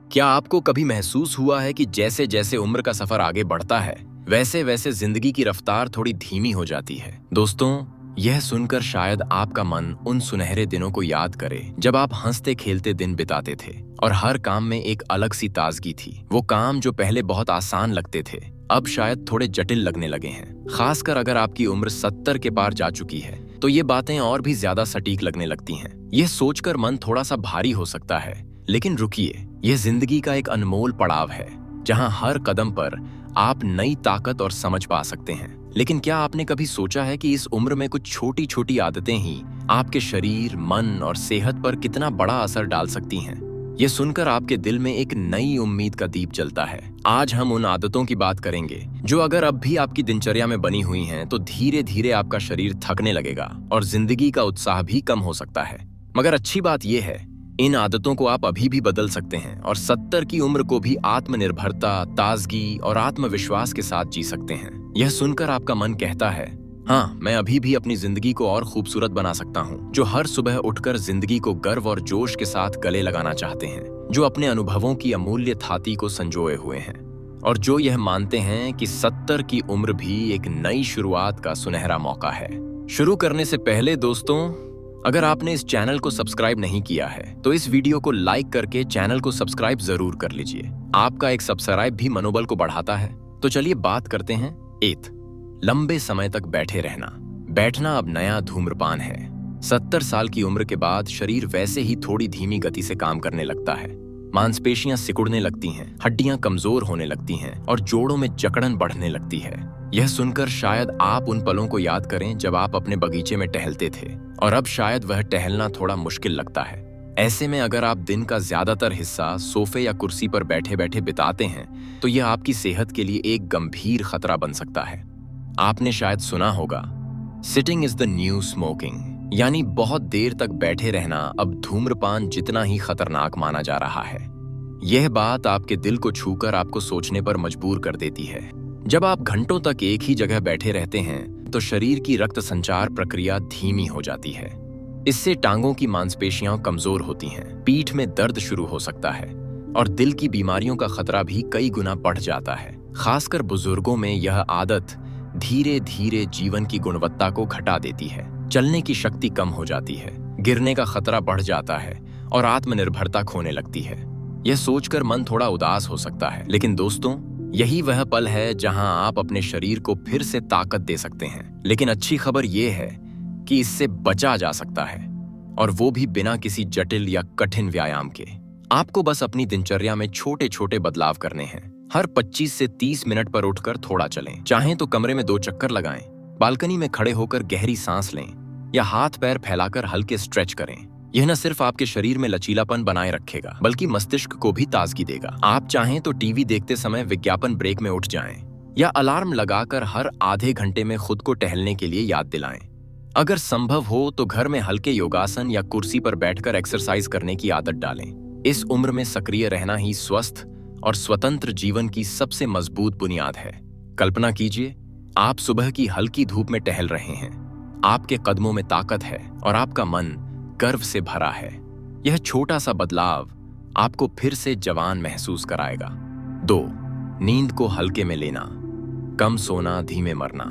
क्या आपको कभी महसूस हुआ है कि जैसे जैसे उम्र का सफर आगे बढ़ता है वैसे वैसे जिंदगी की रफ्तार थोड़ी धीमी हो जाती है? दोस्तों, यह सुनकर शायद आपका मन उन सुनहरे दिनों को याद करे जब आप हंसते खेलते दिन बिताते थे और हर काम में एक अलग सी ताजगी थी। वो काम जो पहले बहुत आसान लगते थे अब शायद थोड़े जटिल लगने लगे हैं। खासकर अगर आपकी उम्र 70 के पार जा चुकी है तो ये बातें और भी ज्यादा सटीक लगने लगती हैं। ये सोचकर मन थोड़ा सा भारी हो सकता है, लेकिन रुकिए, यह जिंदगी का एक अनमोल पड़ाव है जहां हर कदम पर आप नई ताकत और समझ पा सकते हैं। लेकिन क्या आपने कभी सोचा है कि इस उम्र में कुछ छोटी छोटी आदतें ही आपके शरीर, मन और सेहत पर कितना बड़ा असर डाल सकती हैं? ये सुनकर आपके दिल में एक नई उम्मीद का दीप जलता है। आज हम उन आदतों की बात करेंगे जो अगर अब भी आपकी दिनचर्या में बनी हुई हैं तो धीरे धीरे आपका शरीर थकने लगेगा और जिंदगी का उत्साह भी कम हो सकता है। मगर अच्छी बात यह है, इन आदतों को आप अभी भी बदल सकते हैं और 70 की उम्र को भी आत्मनिर्भरता, ताजगी और आत्मविश्वास के साथ जी सकते हैं। यह सुनकर आपका मन कहता है, हाँ, मैं अभी भी अपनी जिंदगी को और खूबसूरत बना सकता हूँ। जो हर सुबह उठकर जिंदगी को गर्व और जोश के साथ गले लगाना चाहते हैं, जो अपने अनुभवों की अमूल्य थाती को संजोए हुए हैं और जो यह मानते हैं कि 70 की उम्र भी एक नई शुरुआत का सुनहरा मौका है। शुरू करने से पहले दोस्तों, अगर आपने इस चैनल को सब्सक्राइब नहीं किया है तो इस वीडियो को लाइक करके चैनल को सब्सक्राइब जरूर कर लीजिए। आपका एक सब्सक्राइब भी मनोबल को बढ़ाता है। तो चलिए बात करते हैं 8, लंबे समय तक बैठे रहना। बैठना अब नया धूम्रपान है। 70 साल की उम्र के बाद शरीर वैसे ही थोड़ी धीमी गति से काम करने लगता है। मांसपेशियां सिकुड़ने लगती हैं, हड्डियां कमजोर होने लगती हैं और जोड़ों में जकड़न बढ़ने लगती है। यह सुनकर शायद आप उन पलों को याद करें जब आप अपने बगीचे में टहलते थे और अब शायद वह टहलना थोड़ा मुश्किल लगता है। ऐसे में अगर आप दिन का ज्यादातर हिस्सा सोफे या कुर्सी पर बैठे बैठे बिताते हैं तो यह आपकी सेहत के लिए एक गंभीर खतरा बन सकता है। आपने शायद सुना होगा, sitting is the new smoking, यानी बहुत देर तक बैठे रहना अब धूम्रपान जितना ही खतरनाक माना जा रहा है। यह बात आपके दिल को छूकर आपको सोचने पर मजबूर कर देती है। जब आप घंटों तक एक ही जगह बैठे रहते हैं तो शरीर की रक्त संचार प्रक्रिया धीमी हो जाती है। इससे टांगों की मांसपेशियां कमजोर होती हैं, पीठ में दर्द शुरू हो सकता है और दिल की बीमारियों का खतरा भी कई गुना बढ़ जाता है। खासकर बुजुर्गों में यह आदत धीरे धीरे जीवन की गुणवत्ता को घटा देती है। चलने की शक्ति कम हो जाती है, गिरने का खतरा बढ़ जाता है और आत्मनिर्भरता खोने लगती है। यह सोचकर मन थोड़ा उदास हो सकता है, लेकिन दोस्तों, यही वह पल है जहां आप अपने शरीर को फिर से ताकत दे सकते हैं। लेकिन अच्छी खबर यह है कि इससे बचा जा सकता है, और वो भी बिना किसी जटिल या कठिन व्यायाम के। आपको बस अपनी दिनचर्या में छोटे छोटे बदलाव करने हैं। हर 25 से 30 मिनट पर उठकर थोड़ा चलें। चाहें तो कमरे में 2 चक्कर लगाएं, बालकनी में खड़े होकर गहरी सांस लें या हाथ पैर फैलाकर हल्के स्ट्रेच करें। यह न सिर्फ आपके शरीर में लचीलापन बनाए रखेगा बल्कि मस्तिष्क को भी ताजगी देगा। आप चाहें तो टीवी देखते समय विज्ञापन ब्रेक में उठ जाएं या अलार्म लगाकर हर आधे घंटे में खुद को टहलने के लिए याद दिलाएं। अगर संभव हो तो घर में हल्के योगासन या कुर्सी पर बैठकर एक्सरसाइज करने की आदत डालें। इस उम्र में सक्रिय रहना ही स्वस्थ और स्वतंत्र जीवन की सबसे मजबूत बुनियाद है। कल्पना कीजिए, आप सुबह की हल्की धूप में टहल रहे हैं, आपके कदमों में ताकत है और आपका मन गर्व से भरा है। यह छोटा सा बदलाव आपको फिर से जवान महसूस कराएगा। 2, नींद को हल्के में लेना। कम सोना, धीमे मरना।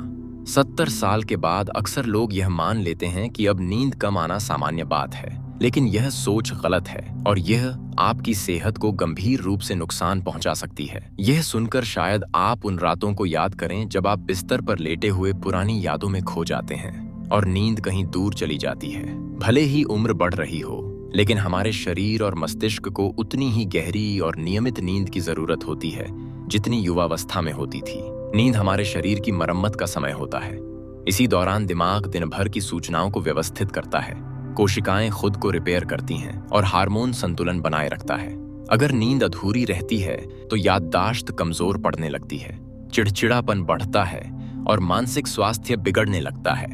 70 साल के बाद अक्सर लोग यह मान लेते हैं कि अब नींद कम आना सामान्य बात है, लेकिन यह सोच गलत है और यह आपकी सेहत को गंभीर रूप से नुकसान पहुंचा सकती है। यह सुनकर शायद आप उन रातों को याद करें जब आप बिस्तर पर लेटे हुए पुरानी यादों में खो जाते हैं और नींद कहीं दूर चली जाती है। भले ही उम्र बढ़ रही हो, लेकिन हमारे शरीर और मस्तिष्क को उतनी ही गहरी और नियमित नींद की जरूरत होती है जितनी युवावस्था में होती थी। नींद हमारे शरीर की मरम्मत का समय होता है। इसी दौरान दिमाग दिन भर की सूचनाओं को व्यवस्थित करता है, कोशिकाएं खुद को रिपेयर करती हैं और हार्मोन संतुलन बनाए रखता है। अगर नींद अधूरी रहती है तो याददाश्त कमजोर पड़ने लगती है, चिड़चिड़ापन बढ़ता है और मानसिक स्वास्थ्य बिगड़ने लगता है।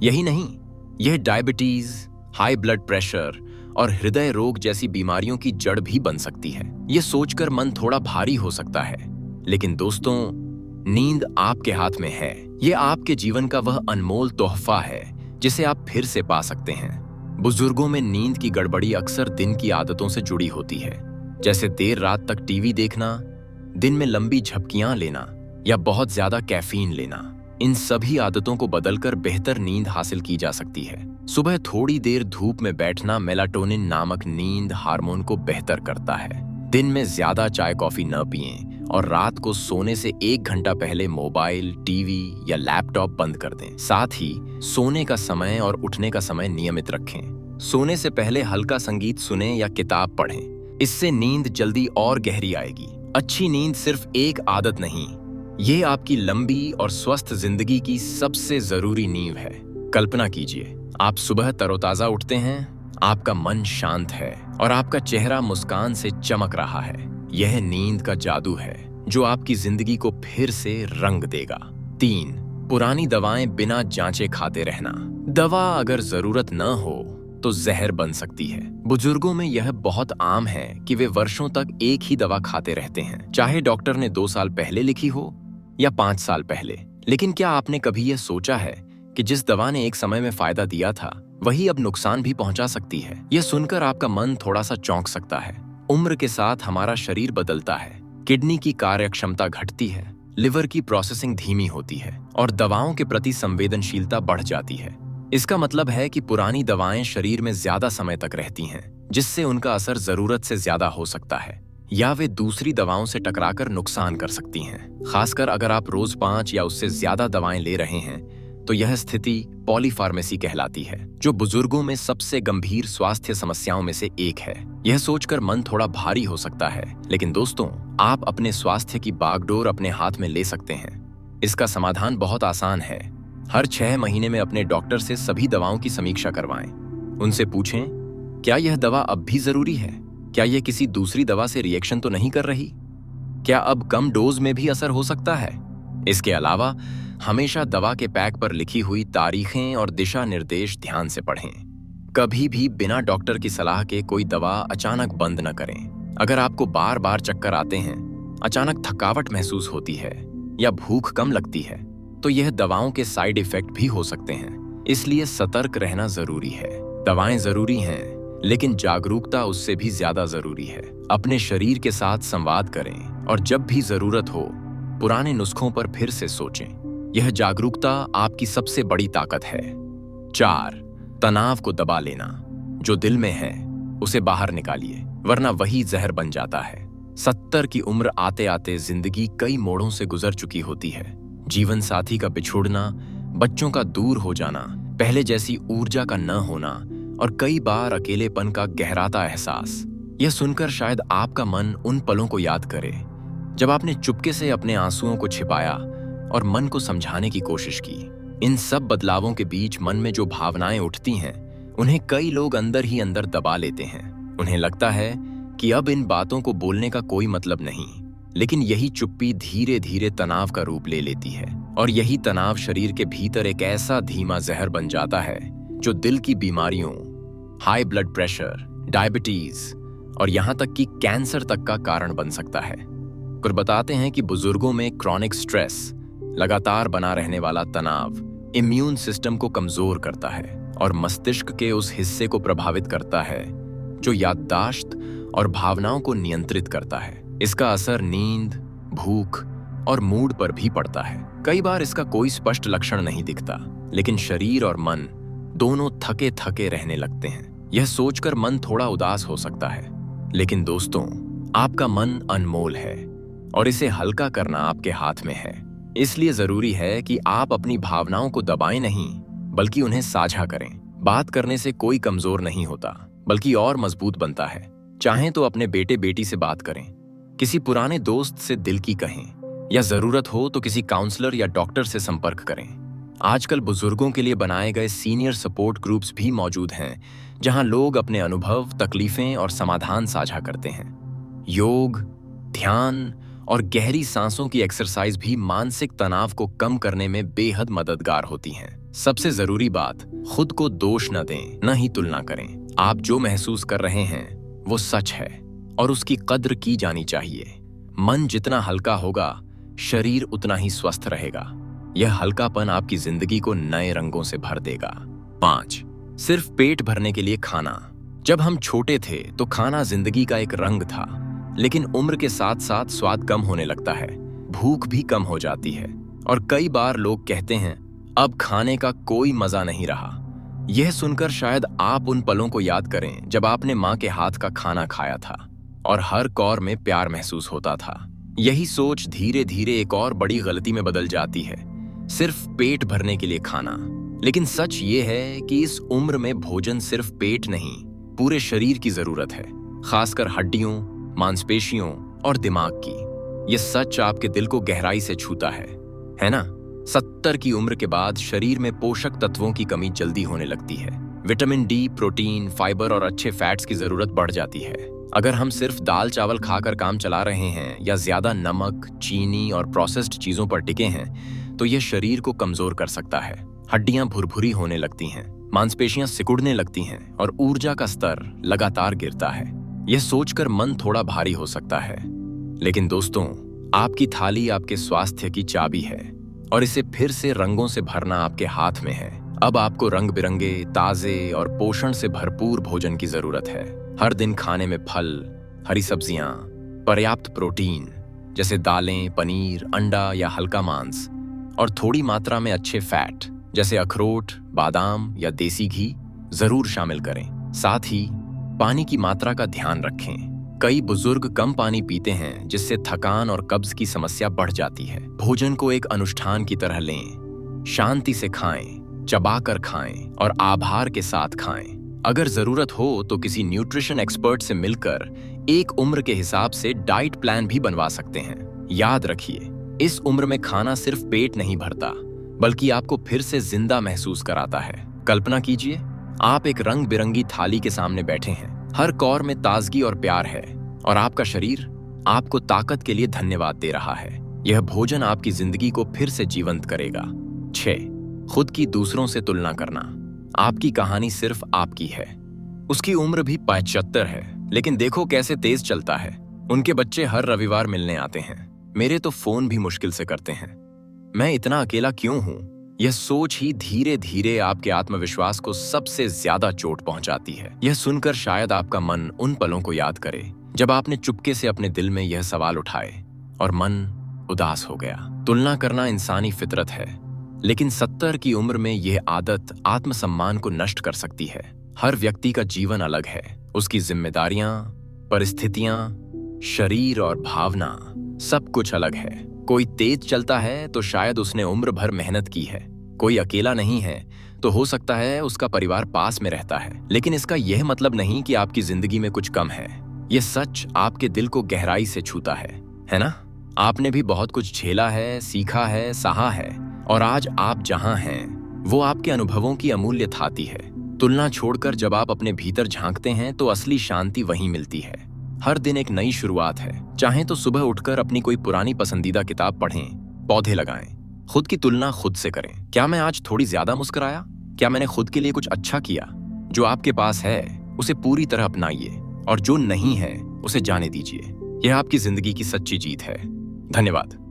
यही नहीं, यह डायबिटीज, हाई ब्लड प्रेशर और हृदय रोग जैसी बीमारियों की जड़ भी बन सकती है। यह सोचकर मन थोड़ा भारी हो सकता है, लेकिन दोस्तों, नींद आपके हाथ में है। यह आपके जीवन का वह अनमोल तोहफा है जिसे आप फिर से पा सकते हैं। बुजुर्गों में नींद की गड़बड़ी अक्सर दिन की आदतों से जुड़ी होती है। जैसे देर रात तक टीवी देखना, दिन में लंबी झपकियां लेना या बहुत ज्यादा कैफीन लेना। इन सभी आदतों को बदलकर बेहतर नींद हासिल की जा सकती है। सुबह थोड़ी देर धूप में बैठना मेलाटोनिन नामक नींद हार्मोन को बेहतर करता है। दिन में ज्यादा चाय कॉफी न पिएं और रात को सोने से 1 घंटा पहले मोबाइल, टीवी या लैपटॉप बंद कर दें। साथ ही सोने का समय और उठने का समय नियमित रखें। सोने से पहले हल्का संगीत सुनें या किताब पढ़ें। इससे नींद जल्दी और गहरी आएगी। अच्छी नींद सिर्फ एक आदत नहीं, ये आपकी लंबी और स्वस्थ जिंदगी की सबसे जरूरी नींव है। कल्पना कीजिए, आप सुबह तरोताजा उठते हैं, आपका मन शांत है और आपका चेहरा मुस्कान से चमक रहा है। यह नींद का जादू है जो आपकी जिंदगी को फिर से रंग देगा। 3. पुरानी दवाएं बिना जांचे खाते रहना। दवा अगर जरूरत न हो तो जहर बन सकती है। बुजुर्गों में यह बहुत आम है कि वे वर्षों तक एक ही दवा खाते रहते हैं, चाहे डॉक्टर ने 2 साल पहले लिखी हो या 5 साल पहले। लेकिन क्या आपने कभी यह सोचा है कि जिस दवा ने एक समय में फायदा दिया था, वही अब नुकसान भी पहुंचा सकती है? यह सुनकर आपका मन थोड़ा सा चौंक सकता है। उम्र के साथ हमारा शरीर बदलता है, किडनी की कार्यक्षमता घटती है, लिवर की प्रोसेसिंग धीमी होती है और दवाओं के प्रति संवेदनशीलता बढ़ जाती है। इसका मतलब है कि पुरानी दवाएं शरीर में ज्यादा समय तक रहती हैं, जिससे उनका असर जरूरत से ज्यादा हो सकता है या वे दूसरी दवाओं से टकराकर नुकसान कर सकती हैं। खासकर अगर आप रोज 5 या उससे ज्यादा दवाएं ले रहे हैं तो यह स्थिति पॉलीफार्मेसी कहलाती है, जो बुजुर्गों में सबसे गंभीर स्वास्थ्य समस्याओं में से एक है। यह सोचकर मन थोड़ा भारी हो सकता है, लेकिन दोस्तों, आप अपने स्वास्थ्य की बागडोर अपने हाथ में ले सकते हैं। इसका समाधान बहुत आसान है। हर 6 महीने में अपने डॉक्टर से सभी दवाओं की समीक्षा करवाएं। उनसे पूछें, क्या यह दवा अब भी जरूरी है? क्या यह किसी दूसरी दवा से रिएक्शन तो नहीं कर रही? क्या अब कम डोज में भी असर हो सकता है? इसके अलावा हमेशा दवा के पैक पर लिखी हुई तारीखें और दिशा निर्देश ध्यान से पढ़ें। कभी भी बिना डॉक्टर की सलाह के कोई दवा अचानक बंद न करें। अगर आपको बार बार चक्कर आते हैं, अचानक थकावट महसूस होती है या भूख कम लगती है, तो यह दवाओं के साइड इफेक्ट भी हो सकते हैं। इसलिए सतर्क रहना जरूरी है। दवाएं जरूरी हैं, लेकिन जागरूकता उससे भी ज्यादा जरूरी है। अपने शरीर के साथ संवाद करें और जब भी जरूरत हो पुराने नुस्खों पर फिर से सोचें। यह जागरूकता आपकी सबसे बड़ी ताकत है। 4. तनाव को दबा लेना। जो दिल में है उसे बाहर निकालिए, वरना वही जहर बन जाता है। 70 की उम्र आते आते जिंदगी कई मोड़ों से गुजर चुकी होती है। जीवन साथी का बिछुड़ना, बच्चों का दूर हो जाना, पहले जैसी ऊर्जा का न होना और कई बार अकेलेपन का गहराता एहसास। यह सुनकर शायद आपका मन उन पलों को याद करे जब आपने चुपके से अपने आंसुओं को छिपाया और मन को समझाने की कोशिश की। इन सब बदलावों के बीच मन में जो भावनाएं उठती हैं, उन्हें कई लोग अंदर ही अंदर दबा लेते हैं। उन्हें लगता है कि अब इन बातों को बोलने का कोई मतलब नहीं, लेकिन यही चुप्पी धीरे धीरे तनाव का रूप ले लेती है और यही तनाव शरीर के भीतर एक ऐसा धीमा जहर बन जाता है जो दिल की बीमारियों, हाई ब्लड प्रेशर, डायबिटीज और यहाँ तक कि कैंसर तक का कारण बन सकता है। कुछ बताते हैं कि बुजुर्गों में क्रॉनिक स्ट्रेस, लगातार बना रहने वाला तनाव इम्यून सिस्टम को कमजोर करता है और मस्तिष्क के उस हिस्से को प्रभावित करता है जो याददाश्त और भावनाओं को नियंत्रित करता है। इसका असर नींद, भूख और मूड पर भी पड़ता है। कई बार इसका कोई स्पष्ट लक्षण नहीं दिखता, लेकिन शरीर और मन दोनों थके थके रहने लगते हैं। यह सोचकर मन थोड़ा उदास हो सकता है, लेकिन दोस्तों, आपका मन अनमोल है और इसे हल्का करना आपके हाथ में है। इसलिए जरूरी है कि आप अपनी भावनाओं को दबाएं नहीं, बल्कि उन्हें साझा करें। बात करने से कोई कमजोर नहीं होता, बल्कि और मजबूत बनता है। चाहें तो अपने बेटे बेटी से बात करें, किसी पुराने दोस्त से दिल की कहें या जरूरत हो तो किसी काउंसलर या डॉक्टर से संपर्क करें। आजकल बुजुर्गों के लिए बनाए गए सीनियर सपोर्ट ग्रुप्स भी मौजूद हैं, जहां लोग अपने अनुभव, तकलीफें और समाधान साझा करते हैं। योग, ध्यान और गहरी सांसों की एक्सरसाइज भी मानसिक तनाव को कम करने में बेहद मददगार होती हैं। सबसे जरूरी बात, खुद को दोष न दें, न ही तुलना करें। आप जो महसूस कर रहे हैं वो सच है और उसकी कद्र की जानी चाहिए। मन जितना हल्का होगा, शरीर उतना ही स्वस्थ रहेगा। यह हल्कापन आपकी जिंदगी को नए रंगों से भर देगा। 5. सिर्फ पेट भरने के लिए खाना। जब हम छोटे थे तो खाना जिंदगी का एक रंग था। लेकिन उम्र के साथ साथ स्वाद कम होने लगता है, भूख भी कम हो जाती है और कई बार लोग कहते हैं अब खाने का कोई मजा नहीं रहा। यह सुनकर शायद आप उन पलों को याद करें जब आपने माँ के हाथ का खाना खाया था और हर कौर में प्यार महसूस होता था। यही सोच धीरे धीरे एक और बड़ी गलती में बदल जाती है, सिर्फ पेट भरने के लिए खाना। लेकिन सच ये है कि इस उम्र में भोजन सिर्फ पेट नहीं, पूरे शरीर की जरूरत है, खासकर हड्डियों, मांसपेशियों और दिमाग की। यह सच आपके दिल को गहराई से छूता है ना? 70 की उम्र के बाद शरीर में पोषक तत्वों की कमी जल्दी होने लगती है। विटामिन डी, प्रोटीन, फाइबर और अच्छे फैट्स की जरूरत बढ़ जाती है। अगर हम सिर्फ दाल चावल खाकर काम चला रहे हैं या ज्यादा नमक, चीनी और प्रोसेस्ड चीजों पर टिके हैं तो यह शरीर को कमजोर कर सकता है। हड्डियां भुरभुरी होने लगती हैं, मांसपेशियां सिकुड़ने लगती हैं और ऊर्जा का स्तर लगातार गिरता है। यह सोचकर मन थोड़ा भारी हो सकता है, लेकिन दोस्तों, आपकी थाली आपके स्वास्थ्य की चाबी है और इसे फिर से रंगों से भरना आपके हाथ में है। अब आपको रंग बिरंगे, ताजे और पोषण से भरपूर भोजन की जरूरत है। हर दिन खाने में फल, हरी सब्जियां, पर्याप्त प्रोटीन जैसे दालें, पनीर, अंडा या हल्का मांस और थोड़ी मात्रा में अच्छे फैट जैसे अखरोट, बादाम या देसी घी जरूर शामिल करें। साथ ही पानी की मात्रा का ध्यान रखें। कई बुजुर्ग कम पानी पीते हैं जिससे थकान और कब्ज की समस्या बढ़ जाती है। भोजन को एक अनुष्ठान की तरह लें, शांति से खाएं, चबाकर खाएं और आभार के साथ खाएं। अगर जरूरत हो तो किसी न्यूट्रिशन एक्सपर्ट से मिलकर एक उम्र के हिसाब से डाइट प्लान भी बनवा सकते हैं। याद रखिए, इस उम्र में खाना सिर्फ पेट नहीं भरता बल्कि आपको फिर से जिंदा महसूस कराता है। कल्पना कीजिए, आप एक रंग बिरंगी थाली के सामने बैठे हैं, हर कौर में ताजगी और प्यार है और आपका शरीर आपको ताकत के लिए धन्यवाद दे रहा है। यह भोजन आपकी जिंदगी को फिर से जीवंत करेगा। 6. खुद की दूसरों से तुलना करना। आपकी कहानी सिर्फ आपकी है। उसकी उम्र भी 75 है, लेकिन देखो कैसे तेज चलता है। उनके बच्चे हर रविवार मिलने आते हैं, मेरे तो फोन भी मुश्किल से करते हैं। मैं इतना अकेला क्यों हूं? यह सोच ही धीरे धीरे आपके आत्मविश्वास को सबसे ज्यादा चोट पहुंचाती है। यह सुनकर शायद आपका मन उन पलों को याद करे जब आपने चुपके से अपने दिल में यह सवाल उठाए और मन उदास हो गया। तुलना करना इंसानी फितरत है, लेकिन 70 की उम्र में यह आदत आत्मसम्मान को नष्ट कर सकती है। हर व्यक्ति का जीवन अलग है, उसकी जिम्मेदारियां, परिस्थितियां, शरीर और भावना सब कुछ अलग है। कोई तेज चलता है तो शायद उसने उम्र भर मेहनत की है। कोई अकेला नहीं है तो हो सकता है उसका परिवार पास में रहता है। लेकिन इसका यह मतलब नहीं कि आपकी जिंदगी में कुछ कम है। यह सच आपके दिल को गहराई से छूता है ना? आपने भी बहुत कुछ झेला है, सीखा है, सहा है और आज आप जहां हैं वो आपके अनुभवों की अमूल्य थाती है। तुलना छोड़कर जब आप अपने भीतर झांकते हैं तो असली शांति वहीं मिलती है। हर दिन एक नई शुरुआत है। चाहें तो सुबह उठकर अपनी कोई पुरानी पसंदीदा किताब पढ़ें, पौधे लगाएं। खुद की तुलना खुद से करें। क्या मैं आज थोड़ी ज्यादा मुस्कुराया? क्या मैंने खुद के लिए कुछ अच्छा किया? जो आपके पास है उसे पूरी तरह अपनाइए और जो नहीं है उसे जाने दीजिए। यह आपकी जिंदगी की सच्ची जीत है। धन्यवाद।